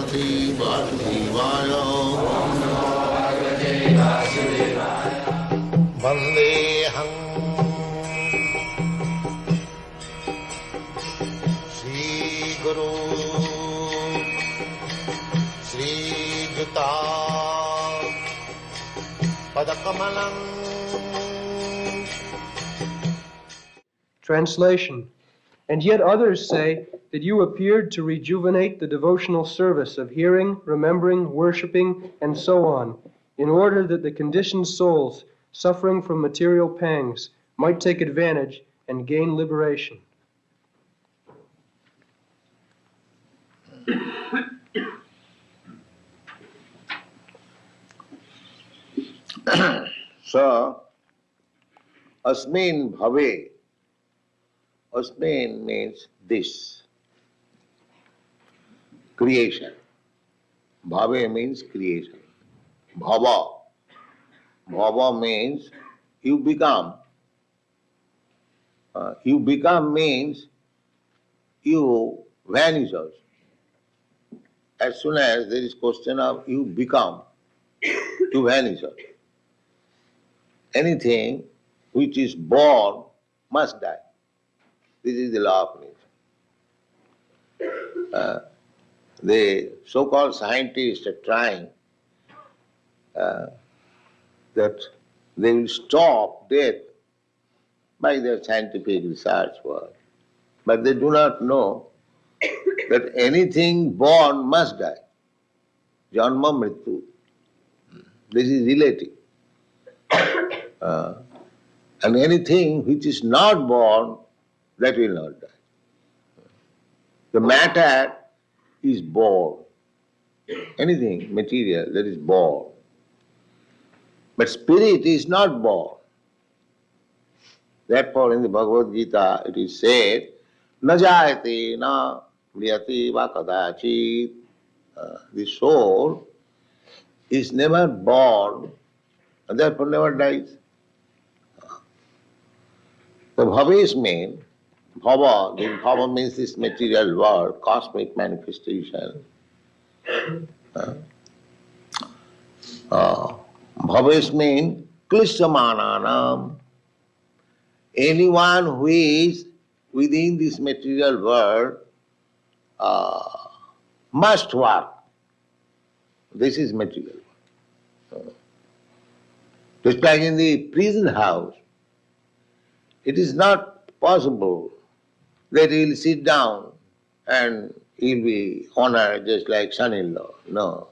Bhagavate Vasudevaya. Vandeham Shri Guru Shri Juta Padakamalam. Translation. And yet others say that you appeared to rejuvenate the devotional service of hearing, remembering, worshipping, and so on, in order that the conditioned souls suffering from material pangs might take advantage and gain liberation. So, asmin bhave. Asmin means this. Creation. Bhave means creation. Bhava. Bhava means you become. You become means you vanish also. As soon as there is question of you become, you vanish also. Anything which is born must die. This is the law of nature. The so-called scientists are trying that they will stop death by their scientific research work. But they do not know that anything born must die. Janma mrityu. This is relative. And anything which is not born, that will not die. The matter is born. Anything material that is born. But spirit is not born. Therefore in the Bhagavad-gita it is said, na jayate na mriyate va kadachit. The soul is never born and therefore never dies. The bhaves mean, bhava means this material world, cosmic manifestation. Bhaves mean klishyamananam. Anyone who is within this material world must work. This is material. Just like in the prison house, it is not possible that he will sit down and he will be honored just like son-in-law. No.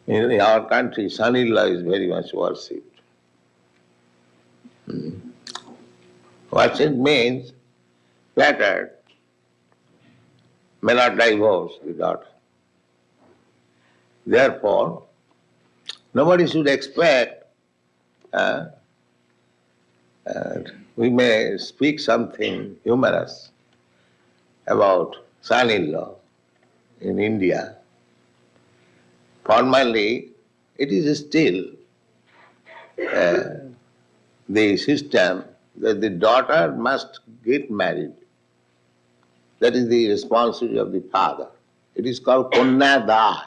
In our country, son-in-law is very much worshipped. Worship means flattered, may not divorce the daughter. Therefore, nobody should expect we may speak something humorous about son-in-law in India. Formally, it is still the system that the daughter must get married. That is the responsibility of the father. It is called kanyada.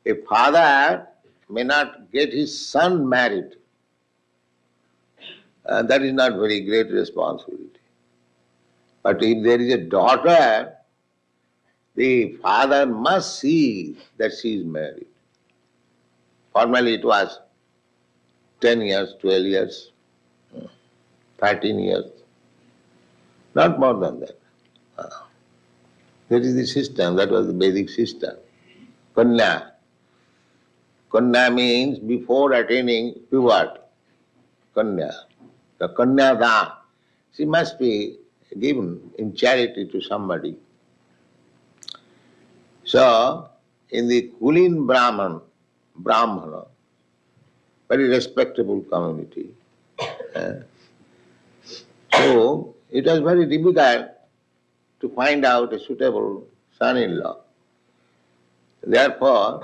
A father may not get his son married. That is not very great responsibility. But if there is a daughter, the father must see that she is married. Formerly it was 10 years, 12 years, 13 years, not more than that. That is the system, that was the Vedic system. Kanya. Kanya means before attaining puberty. Kanya. The Kanyada, she must be given in charity to somebody. So, in the Kulin Brahmana, very respectable community. So, it was very difficult to find out a suitable son-in-law. Therefore,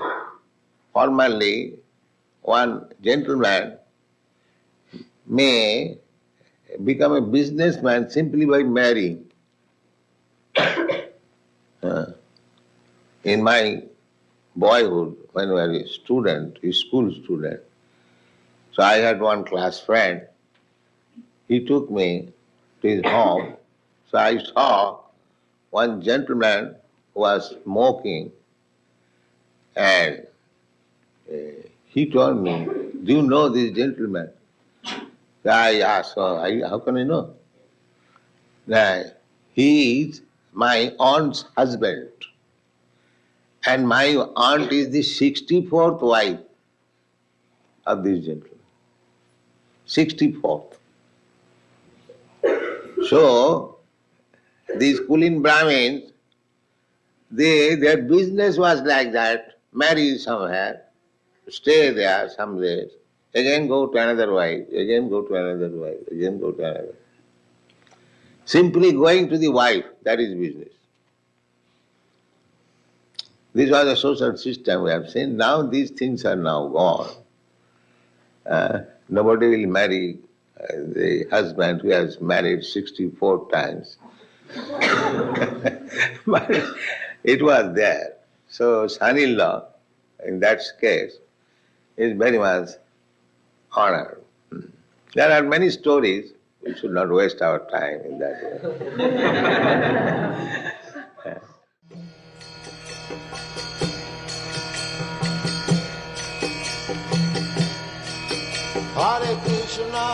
formally, one gentleman may become a businessman simply by marrying. in my boyhood, when I was a student, a school student, so I had one class friend. He took me to his home. So I saw one gentleman who was smoking, and he told me, "Do you know this gentleman?" So I asked, how can I know? Now, he is my aunt's husband, and my aunt is the 64th wife of this gentleman. 64th. So, these Kulin Brahmins, their business was like that: marry somewhere, stay there some days, again go to another wife, again go to another wife, again go to another. Simply going to the wife, that is business. This was a social system we have seen. Now these things are now gone. Nobody will marry the husband who has married 64 times. But it was there. So son-in-law, in that case, is very much honored. There are many stories. We should not waste our time in that way. Hare Krishna